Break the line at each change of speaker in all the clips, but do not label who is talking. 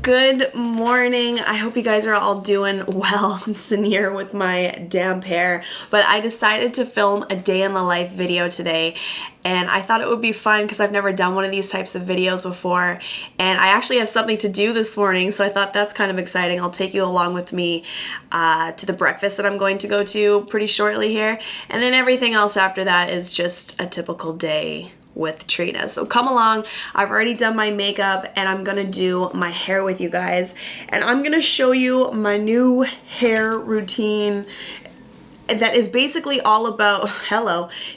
Good morning. I hope you guys are all doing well. I'm sitting here with my damp hair, but I decided to film a day in the life video today, and I thought it would be fun because I've never done one of these types of videos before, and I actually have something to do this morning, so I thought that's kind of exciting. I'll take you along with me to the breakfast that I'm going to go to pretty shortly here, and then everything else after that is just a typical day with Trina. So come along. I've already done my makeup and I'm gonna do my hair with you guys, and I'm gonna show you my new hair routine that is basically all about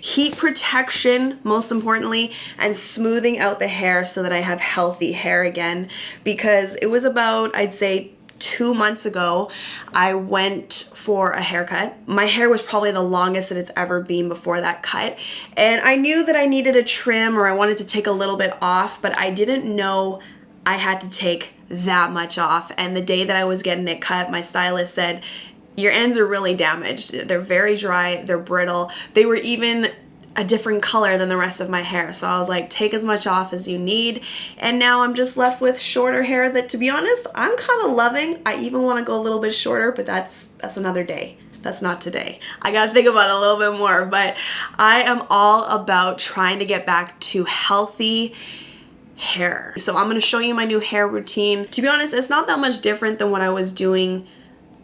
heat protection, most importantly, and smoothing out the hair so that I have healthy hair again, because it was about, I'd say, 2 months ago, I went for a haircut. My hair was probably the longest that it's ever been before that cut, and I knew that I needed a trim or I wanted to take a little bit off, but I didn't know I had to take that much off. And the day that I was getting it cut, my stylist said, "Your ends are really damaged. They're very dry, they're brittle." They were even a different color than the rest of my hair. So I was like, take as much off as you need. And now I'm just left with shorter hair that, to be honest, I'm kind of loving. I even want to go a little bit shorter, but that's another day. That's not today. I gotta think about it a little bit more, but I am all about trying to get back to healthy hair. So I'm gonna show you my new hair routine. To be honest, it's not that much different than what I was doing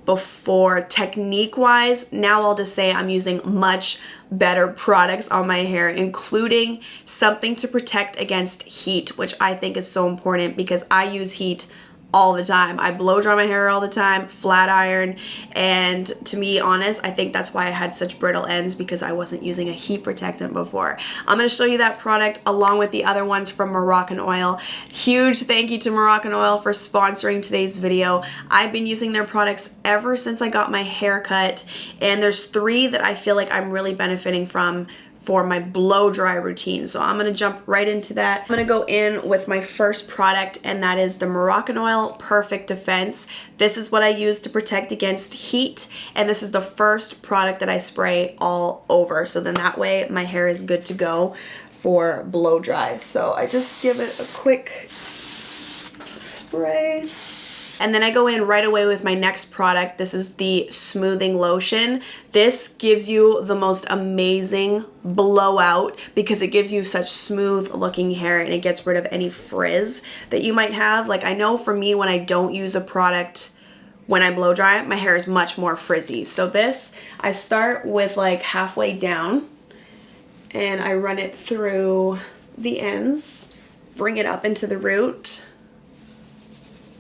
before technique wise. Now I'll just say I'm using much better products on my hair, including something to protect against heat, which I think is so important because I use heat all the time. I blow dry my hair all the time, flat iron, and to be honest, I think that's why I had such brittle ends, because I wasn't using a heat protectant before. I'm going to show you that product along with the other ones from Moroccanoil. Huge thank you to Moroccanoil for sponsoring today's video. I've been using their products ever since I got my hair cut, and there's 3 that I feel like I'm really benefiting from for my blow dry routine. So I'm gonna jump right into that. I'm gonna go in with my first product, and that is the Moroccanoil Perfect Defense. This is what I use to protect against heat, and this is the first product that I spray all over. So then that way my hair is good to go for blow dry. So I just give it a quick spray. And then I go in right away with my next product. This is the Smoothing Lotion. This gives you the most amazing blowout because it gives you such smooth looking hair, and it gets rid of any frizz that you might have. Like, I know for me, when I don't use a product when I blow dry, my hair is much more frizzy. So this, I start with like halfway down and I run it through the ends, bring it up into the root.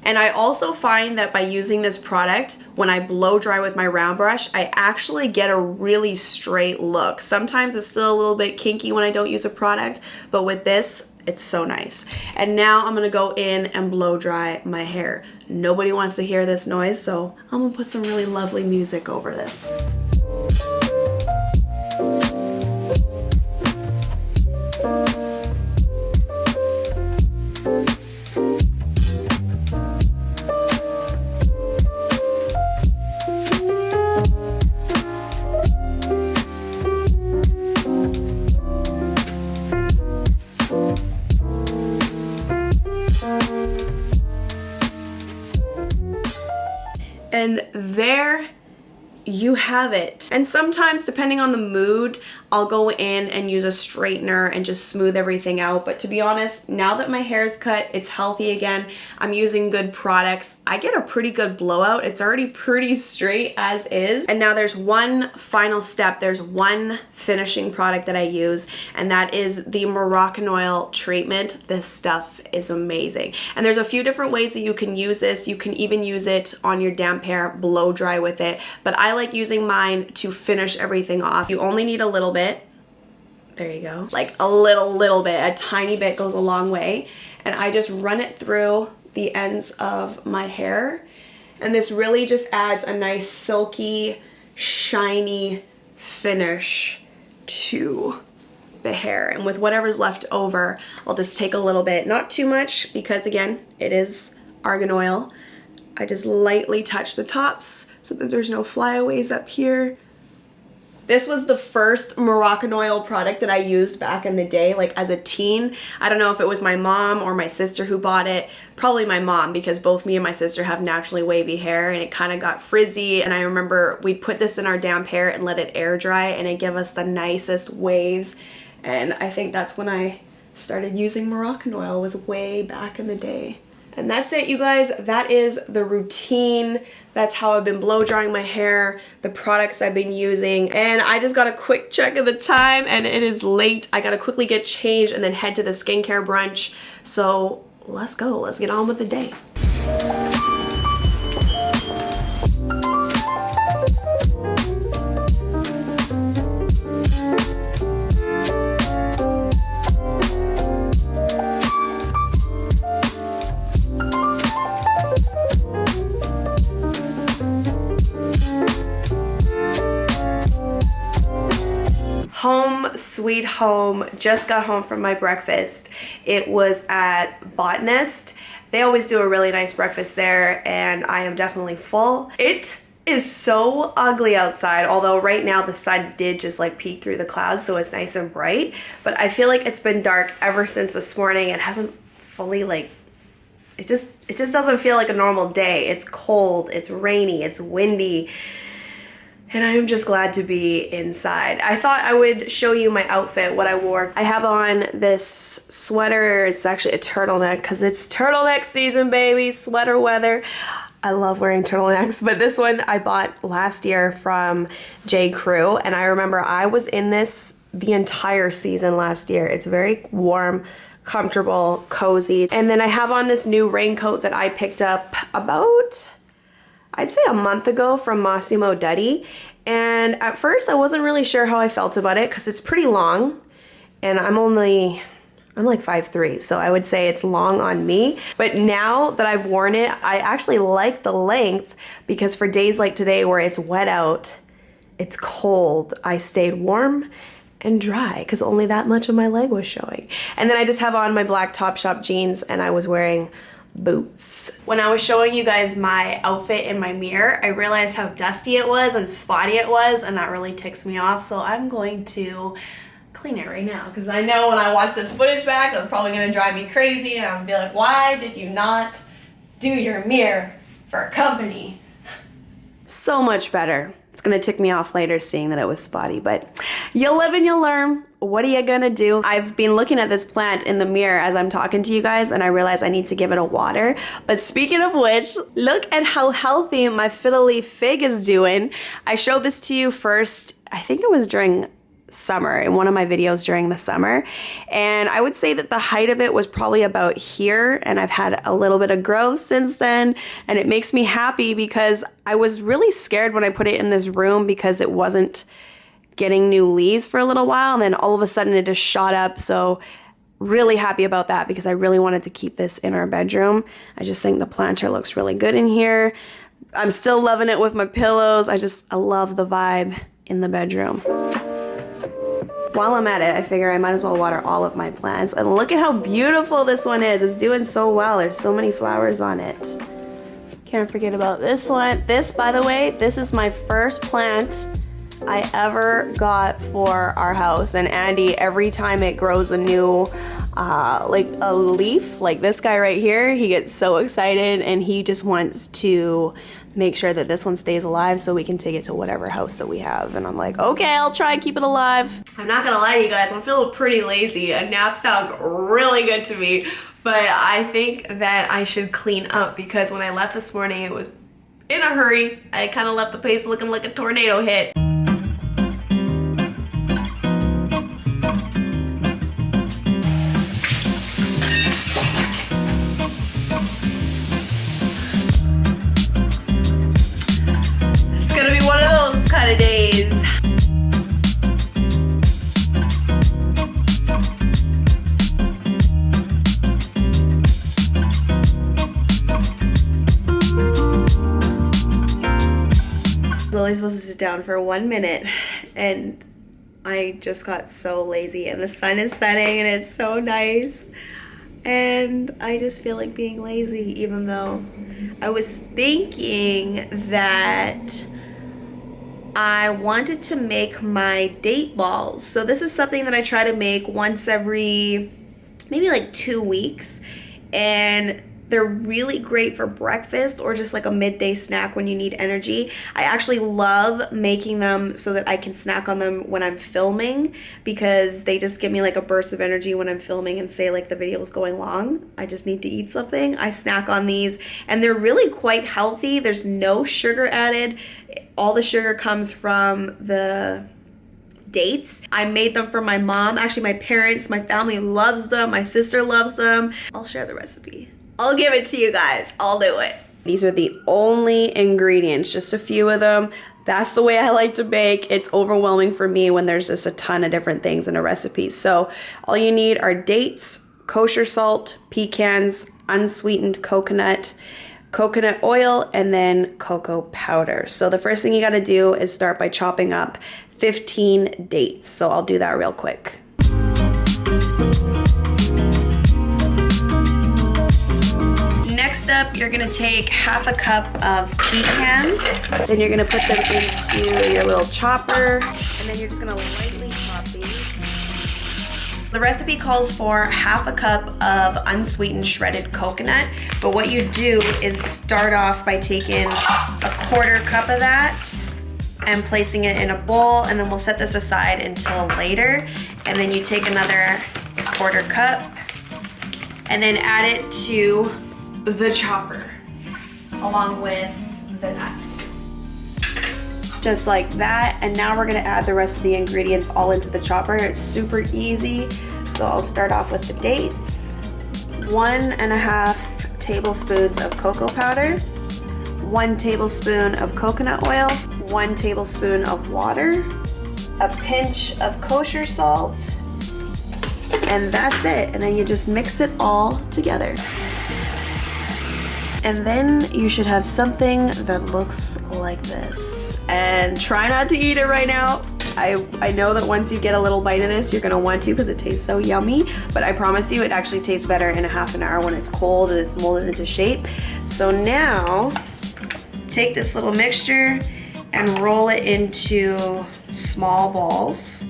And I also find that by using this product, when I blow dry with my round brush, I actually get a really straight look. Sometimes it's still a little bit kinky when I don't use a product, but with this, it's so nice. And now I'm gonna go in and blow dry my hair. Nobody wants to hear this noise, so I'm gonna put some really lovely music over this. And there you have it. And sometimes, depending on the mood, I'll go in and use a straightener and just smooth everything out. But to be honest, now that my hair is cut, it's healthy again, I'm using good products, I get a pretty good blowout. It's already pretty straight as is. And now there's one final step. There's one finishing product that I use, and that is the Moroccanoil Treatment. This stuff is amazing. And there's a few different ways that you can use this. You can even use it on your damp hair, blow dry with it. But I like using mine to finish everything off. You only need a little bit. There you go. Like a little bit. A tiny bit goes a long way. And I just run it through the ends of my hair. And this really just adds a nice silky, shiny finish to the hair. And with whatever's left over, I'll just take a little bit, not too much, because again, it is argan oil. I just lightly touch the tops so that there's no flyaways up here. This was the first Moroccan product that I used back in the day, like as a teen. I don't know if it was my mom or my sister who bought it. Probably my mom, because both me and my sister have naturally wavy hair and it kind of got frizzy. And I remember we'd put this in our damp hair and let it air dry and it gave us the nicest waves. And I think that's when I started using Moroccan oil, was way back in the day. And that's it, you guys. That is the routine. That's how I've been blow drying my hair, the products I've been using. And I just got a quick check of the time and it is late. I gotta quickly get changed and then head to the skincare brunch. So let's go, let's get on with the day. Home sweet home. Just got home from my breakfast. It was at Botanist. They always do a really nice breakfast there and I am definitely full. It is so ugly outside, although right now the sun did just like peek through the clouds, so it's nice and bright. But I feel like it's been dark ever since this morning. It hasn't fully like, it just doesn't feel like a normal day. It's cold, it's rainy, it's windy. And I'm just glad to be inside. I thought I would show you my outfit, what I wore. I have on this sweater. It's actually a turtleneck because it's turtleneck season, baby. Sweater weather. I love wearing turtlenecks, but this one I bought last year from J. Crew. And I remember I was in this the entire season last year. It's very warm, comfortable, cozy. And then I have on this new raincoat that I picked up about, I'd say a month ago from Massimo Dutti. And at first I wasn't really sure how I felt about it because it's pretty long and I'm like 5'3", so I would say it's long on me. But now that I've worn it, I actually like the length because for days like today where it's wet out, it's cold, I stayed warm and dry because only that much of my leg was showing. And then I just have on my black Topshop jeans and I was wearing boots. When I was showing you guys my outfit in my mirror, I realized how dusty it was and spotty it was, and that really ticks me off. So I'm going to clean it right now because I know when I watch this footage back, that's probably gonna drive me crazy and I'm gonna be like, why did you not do your mirror for company? So much better. It's gonna tick me off later seeing that it was spotty, but you live and you learn. What are you gonna do? I've been looking at this plant in the mirror as I'm talking to you guys and I realize I need to give it a water. But speaking of which, look at how healthy my fiddle leaf fig is doing. I showed this to you first, I think it was during summer, in one of my videos during the summer. And I would say that the height of it was probably about here and I've had a little bit of growth since then. And it makes me happy because I was really scared when I put it in this room because it wasn't getting new leaves for a little while and then all of a sudden it just shot up. So really happy about that because I really wanted to keep this in our bedroom. I just think the planter looks really good in here. I'm still loving it with my pillows. I love the vibe in the bedroom. While I'm at it, I figure I might as well water all of my plants. And look at how beautiful this one is. It's doing so well. There's so many flowers on it. Can't forget about this one. This, by the way, this is my first plant I ever got for our house. And Andy, every time it grows a new like a leaf, like this guy right here, he gets so excited and he just wants to make sure that this one stays alive so we can take it to whatever house that we have. And I'm like, okay, I'll try and keep it alive. I'm not gonna lie to you guys, I'm feeling pretty lazy. A nap sounds really good to me, but I think that I should clean up because when I left this morning, it was in a hurry. I kind of left the place looking like a tornado hit. Kind of days. I was only supposed to sit down for 1 minute and I just got so lazy and the sun is setting and it's so nice and I just feel like being lazy even though I was thinking that I wanted to make my date balls. So this is something that I try to make once every maybe like 2 weeks, and they're really great for breakfast or just like a midday snack when you need energy. I actually love making them so that I can snack on them when I'm filming, because they just give me like a burst of energy when I'm filming and say like the video is going long. I just need to eat something. I snack on these and they're really quite healthy. There's no sugar added. All the sugar comes from the dates. I made them for my mom. Actually, my parents, my family loves them. My sister loves them. I'll share the recipe. I'll give it to you guys. I'll do it. These are the only ingredients, just a few of them. That's the way I like to bake. It's overwhelming for me when there's just a ton of different things in a recipe. So all you need are dates, kosher salt, pecans, unsweetened coconut oil, and then cocoa powder. So the first thing you gotta do is start by chopping up 15 dates. So I'll do that real quick. Next up, you're gonna take half a cup of pecans. Then you're gonna put them into your little chopper, and then you're just gonna lightly chop these. The recipe calls for half a cup of unsweetened shredded coconut, but what you do is start off by taking a quarter cup of that and placing it in a bowl, and then we'll set this aside until later. And then you take another quarter cup and then add it to the chopper along with the nuts. Just like that. And now we're gonna add the rest of the ingredients all into the chopper. It's super easy. So I'll start off with the dates. 1.5 tablespoons of cocoa powder, 1 tablespoon of coconut oil, 1 tablespoon of water, a pinch of kosher salt, and that's it. And then you just mix it all together. And then you should have something that looks like this. And try not to eat it right now. I know that once you get a little bite of this, you're gonna want to because it tastes so yummy, but I promise you it actually tastes better in a half an hour when it's cold and it's molded into shape. So now, take this little mixture and roll it into small balls.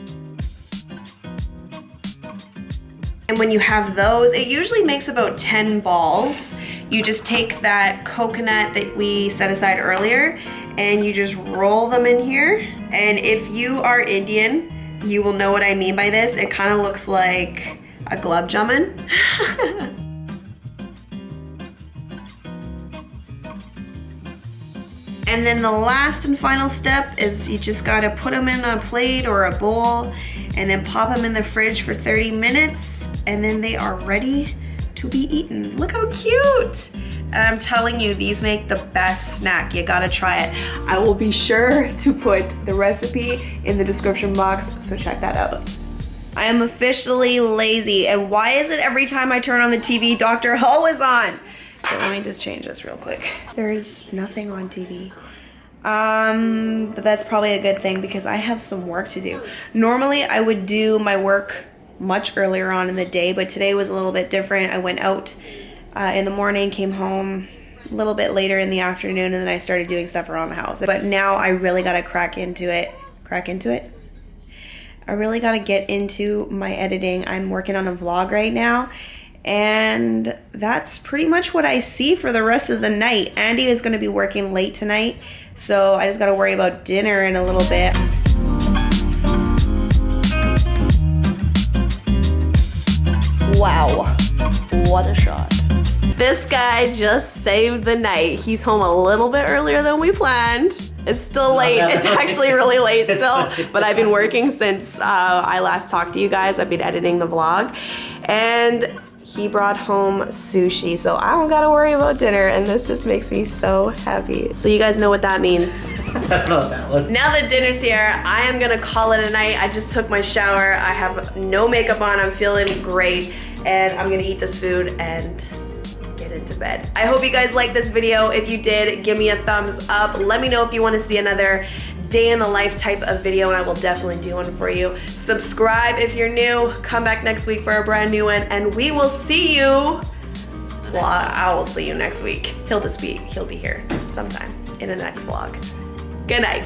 And when you have those, it usually makes about 10 balls. You just take that coconut that we set aside earlier and you just roll them in here. And if you are Indian, you will know what I mean by this. It kind of looks like a gulab jamun. And then the last and final step is you just gotta put them in a plate or a bowl and then pop them in the fridge for 30 minutes and then they are ready to be eaten. Look how cute. And I'm telling you, these make the best snack. You gotta try it. I will be sure to put the recipe in the description box, so check that out. I am officially lazy, and why is it every time I turn on the TV, Dr. Ho is on? Okay, let me just change this real quick. There's nothing on TV. But that's probably a good thing because I have some work to do. Normally I would do my work much earlier on in the day, but today was a little bit different. I went out in the morning, came home a little bit later in the afternoon, and then I started doing stuff around the house. But now I really gotta crack into it. I really gotta get into my editing. I'm working on a vlog right now, and that's pretty much what I see for the rest of the night. Andy is gonna be working late tonight, so I just gotta worry about dinner in a little bit. Wow, what a shot. This guy just saved the night. He's home a little bit earlier than we planned. It's still late. It's actually really late still, but I've been working since I last talked to you guys. I've been editing the vlog, and he brought home sushi, so I don't gotta worry about dinner, and this just makes me so happy. So you guys know what that means. I don't know what that was. Now that dinner's here, I am gonna call it a night. I just took my shower. I have no makeup on. I'm feeling great, and I'm gonna eat this food and get into bed. I hope you guys liked this video. If you did, give me a thumbs up. Let me know if you want to see another day in the life type of video, and I will definitely do one for you. Subscribe if you're new. Come back next week for a brand new one, and we will see you. Well, I will see you next week. He'll be here sometime in the next vlog. Good night.